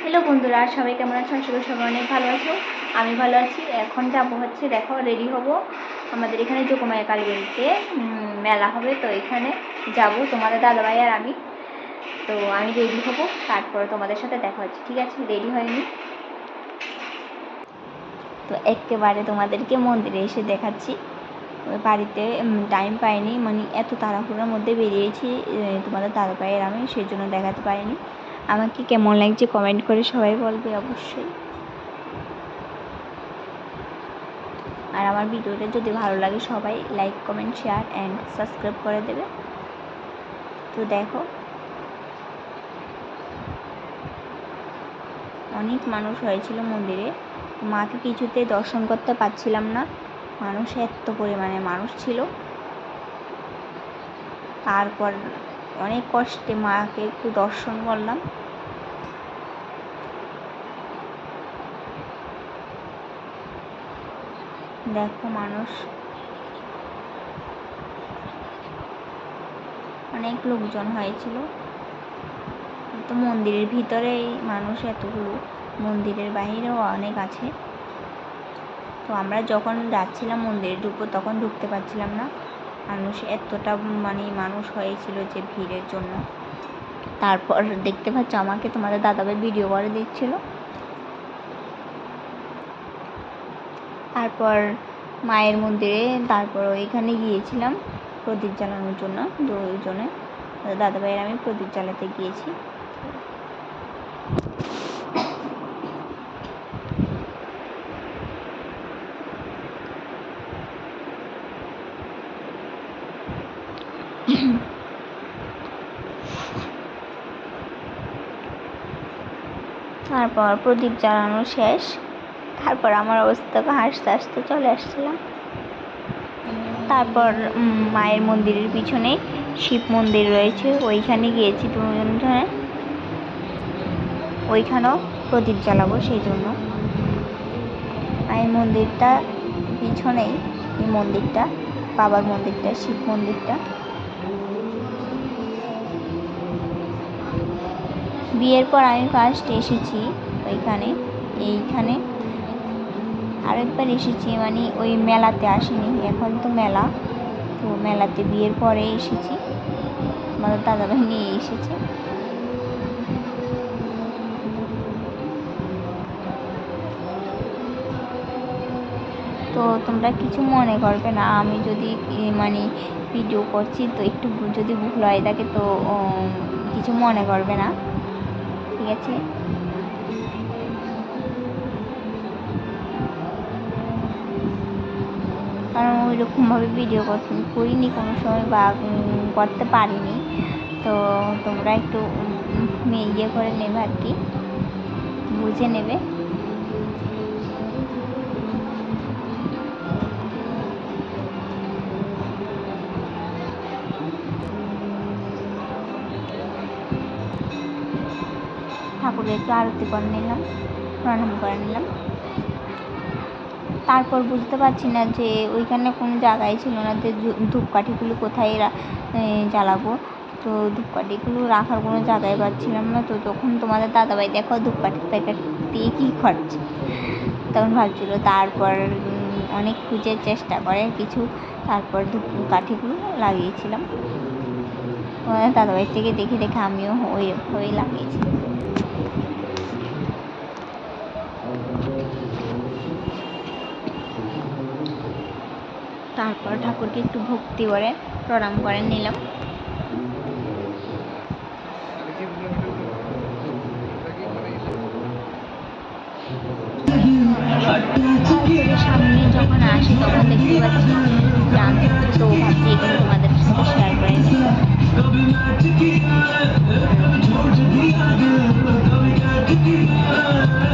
Hello বন্ধুরা, সবাই কেমন আছো? আশা করি সবাই অনেক ভালো আছো। আমি ভালো আছি। এখন যাবো হচ্ছে, দেখো রেডি হব। আমাদের এখানে যোগমায়া কালীবাড়িতে মেলা হবে, তো এখানে যাব তোমাদের দাদাভাই আর আমি। তো আমি রেডি হব, তারপরে তোমাদের সাথে দেখা হচ্ছে। ঠিক আছে, রেডি হয়নি তো একেবারে তোমাদেরকে মন্দিরে এসে দেখাচ্ছি। ওই বাড়িতে টাইম পাইনি, মানে এত তাড়াহুড়োর মধ্যে বেরিয়েছি তোমাদের দাদাভাইয়ের আমি, সেই জন্য দেখাতে পারিনি। আমাকে কেমন লাগছে কমেন্ট করে সবাই বলবে অবশ্যই। আর আমার ভিডিওটা যদি ভালো লাগে সবাই like comment share and subscribe করে দেবে। তো দেখো অনেক মানুষ হয়েছিল মন্দিরে, মাকে কিছুতে দর্শন করতে পারছিলাম না, মানুষ এত পরিমাণে মানুষ ছিল। তারপর অনেক কষ্টে মাকে একটু দর্শন করলাম। দেখো মানুষ অনেক লোকজন হয়েছিল। তো মন্দিরের ভিতরেই মানুষ এতগুলো, মন্দিরের বাহিরেও অনেক আছে। তো আমরা যখন যাচ্ছিলাম মন্দিরে ঢুকবো তখন ঢুকতে পারছিলাম না, মানুষ এতটা মানুষ হয়েছিল যে ভিড়ের জন্য। তারপর দেখতে পাচ্ছ আমাকে তোমাদের দাদাভাই ভিডিও করে দিচ্ছিল। তারপর মায়ের মন্দিরে, তারপর ওইখানে গিয়েছিলাম প্রদীপ জ্বালানোর জন্য। দুজনে দাদাভাইয়ের আমি প্রদীপ জ্বালাতে গিয়েছি। তারপর প্রদীপ জ্বালানো শেষ, তারপর আমার অবস্থা হাসতে হাসতে চলে আসছিলাম। তারপর মায়ের মন্দিরের পিছনে শিব মন্দির রয়েছে, ওইখানে গিয়েছি দুজনে, ওইখানেও প্রদীপ জ্বালাবো সেই জন্য। মায়ের মন্দিরটা পিছনেই, এই মন্দিরটা বাবার মন্দিরটা, শিব মন্দিরটা। বিয়ের পর আমি ফার্স্ট এসেছি ওইখানে, এইখানে আরেকবার এসেছি, ওই মেলাতে আসিনি, এখন তো মেলা, তো মেলাতে বিয়ের পরে এসেছি, আমাদের দাদাভাই নিয়ে এসেছে। তো তোমরা কিছু মনে করবে না, আমি যদি ভিডিও করছি তো একটু যদি ভুল হয় থাকে তো কিছু মনে করবে না, ঠিক আছে? কারণ ওই রকমভাবে ভিডিও করিনি কোনো সময়, বা করতে পারিনি। তো তোমরা একটু ইয়ে করে নেবে আর কি, বুঝে নেবে। ঠাকুরের একটু আরতি করে নিলাম, প্রণাম করে নিলাম। তারপর বুঝতে পারছি না যে ওইখানে কোনো জায়গায় ছিল না যে ধূপকাঠিগুলো কোথায় জ্বালাবো, তো ধূপকাঠিগুলো রাখার কোনো জায়গায় পাচ্ছিলাম না। তো তখন তোমাদের দাদাভাই দেখো ধূপকাঠির প্যাকেট দিয়ে কী করছে, তখন ভাবছিল। তারপর অনেক খুঁজে চেষ্টা করে কিছু, তারপর ধূপকাঠিগুলো লাগিয়েছিলাম। তোমাদের দাদাভাই থেকে দেখে দেখে আমিও ওইভাবেই লাগিয়েছি। তারপর ঠাকুরকে একটু ভক্তি করে প্রণাম করে নিলাম। সামনে যখন আসি তখন দেখতে পাচ্ছি ডান্স হচ্ছে, তো ভাবছি এখানে তোমাদের সাথে শেয়ার করে নিই।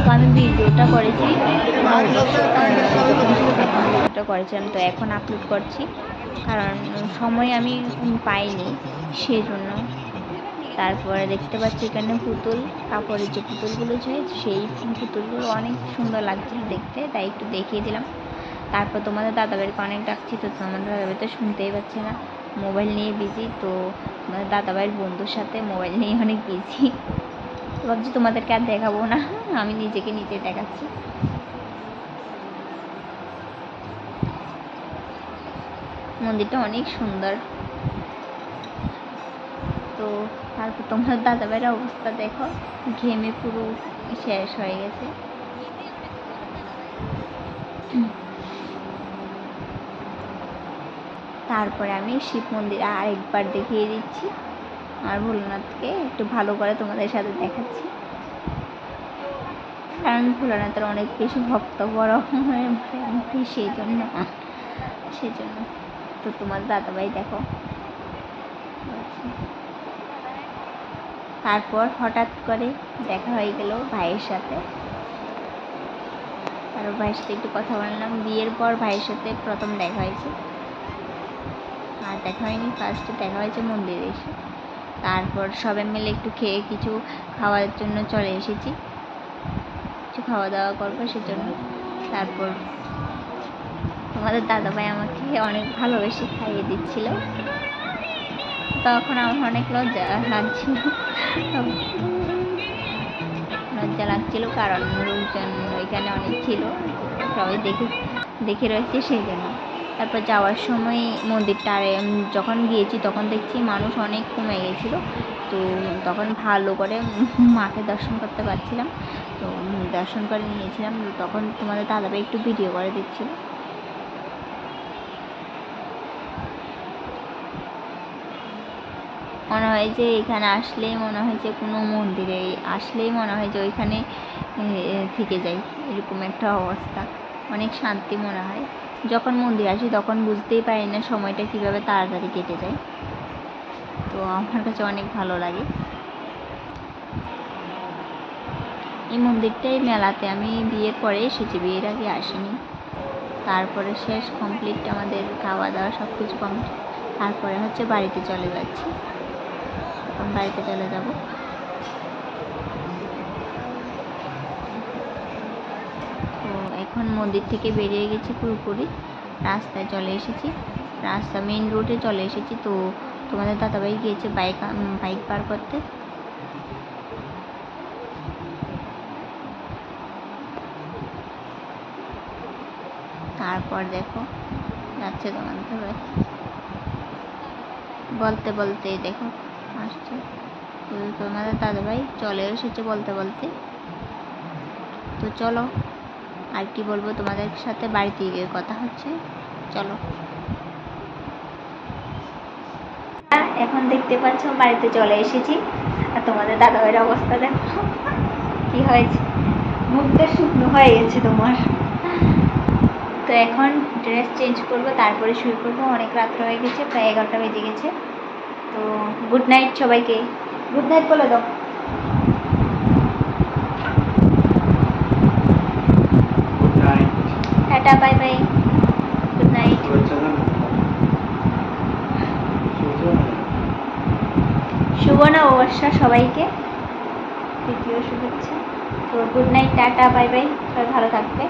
তো আমি ভিডিওটা করেছি, ভিডিওটা করেছিলাম, তো এখন আপলোড করছি, কারণ সময় আমি পাইনি সেই জন্য। তারপরে দেখতে পাচ্ছি এখানে পুতুল, কাপড়ের যে পুতুলগুলো চাই সেই পুতুলগুলো অনেক সুন্দর লাগছে দেখতে, তাই একটু দেখিয়ে দিলাম। তারপর তোমাদের দাদাভাইকে অনেক ডাকছি, তো তোমাদের দাদাভাই তো শুনতেই পাচ্ছে না, মোবাইল নিয়ে বিজি। তো তোমাদের দাদাভাইয়ের বন্ধুর সাথে মোবাইল নিয়ে অনেক বিজি। ভাবছি তোমাদেরকে আর দেখাবো না, আমি নিজেকে নিজে দেখাচ্ছি। মন্দিরটা অনেক সুন্দর। তো তারপর তোমার দাদাভাইয়ের অবস্থা দেখো, ঘেমে পুরো শেষ হয়ে গেছে। তারপরে আমি শিব মন্দির আরেকবার দেখিয়ে দিচ্ছি, আর ভোলানাথকে একটু ভালো করে তোমাদের সাথে দেখাচ্ছি, কারণ ভোলানাথের অনেক বেশি ভক্ত বড় সেই জন্য। তো তোমার দাদাভাই দেখো। তারপর হঠাৎ করে দেখা হয়ে গেল ভাইয়ের সাথে, আর ভাইয়ের সাথে একটু কথা বললাম। বিয়ের পর ভাইয়ের সাথে প্রথম দেখা হয়েছে, আর দেখা হয়নি, ফার্স্টে দেখা হয়েছে মন্দিরে এসে। তারপর সবাই মিলে একটু খেয়ে কিছু খাওয়ার জন্য চলে এসেছি, কিছু খাওয়া দাওয়া করবো সেজন্য। তারপর তোমাদের দাদাভাই আমাকে অনেক ভালোবেসে খাইয়ে দিচ্ছিল, তখন আমার অনেক লজ্জা লাগছিল, কারণ লোকজন ওইখানে অনেক ছিল, সবাই দেখে রয়েছে সেই জন্য। তারপর যাওয়ার সময় মন্দিরটা যখন গিয়েছি তখন দেখছি মানুষ অনেক কমে গেছিলো, তো তখন ভালো করে মাকে দর্শন করতে পারছিলাম, তো দর্শন করে নিয়েছিলাম। তখন তোমাদের দাদাভাই একটু ভিডিও করে দিচ্ছিল। মনে হয় যে এখানে আসলেই মনে হয় যে কোনো মন্দিরে আসলেই মনে হয় যে ওইখানে থেকে যাই, এরকম একটা অবস্থা। অনেক শান্তি মনে হয়। যখন মন্দির আসি তখন বুঝতেই পারি না সময়টা কীভাবে তাড়াতাড়ি কেটে যায়, তো আমার কাছে অনেক ভালো লাগে। এই মন্দিরটাই মেলাতে আমি বিয়ের পরে এসেছি, বিয়ের আগে আসিনি। তারপরে শেষ কমপ্লিট, আমাদের খাওয়া দাওয়া সব কিছু কমপ্লিট। তারপরে হচ্ছে বাড়িতে চলে যাচ্ছি, এখন বাড়িতে চলে যাব। তো এখন মন্দির থেকে বেরিয়ে গেছি পুরোপুরি, রাস্তায় চলে এসেছি, রাস্তা মেন রোডে চলে এসেছি। তো তোমাদের দাদাভাই গিয়েছে বাইক পার করতে। তারপর দেখো যাচ্ছে তোমাদের দাদাভাই, বলতে বলতে দেখো আসছে। তো তোমাদের দাদাভাই চলে এসেছে বলতে বলতে। তো চলো, আর কি বলবো, তোমাদের সাথে বাড়িতে গিয়ে কথা হচ্ছে, চলো। এখন দেখতে পাচ্ছ বাড়িতে চলে এসেছি, আর তোমাদের দাদাভাইয়ের অবস্থা দেখো কি হয়েছে, মুখটা শুকনো হয়ে গেছে তোমার। তো এখন ড্রেস চেঞ্জ করবো, তারপরে শুয়ে পড়বো, অনেক রাত্র হয়ে গেছে, প্রায় 11টা বেজে গেছে। তো গুড নাইট সবাইকে, গুড নাইট বলে দাও। Tata, bye bye, good night. শুভ নববর্ষ সবাইকে, দ্বিতীয় শুভেচ্ছা। তো good night, tata, bye bye, সবাই ভালো থাকবে।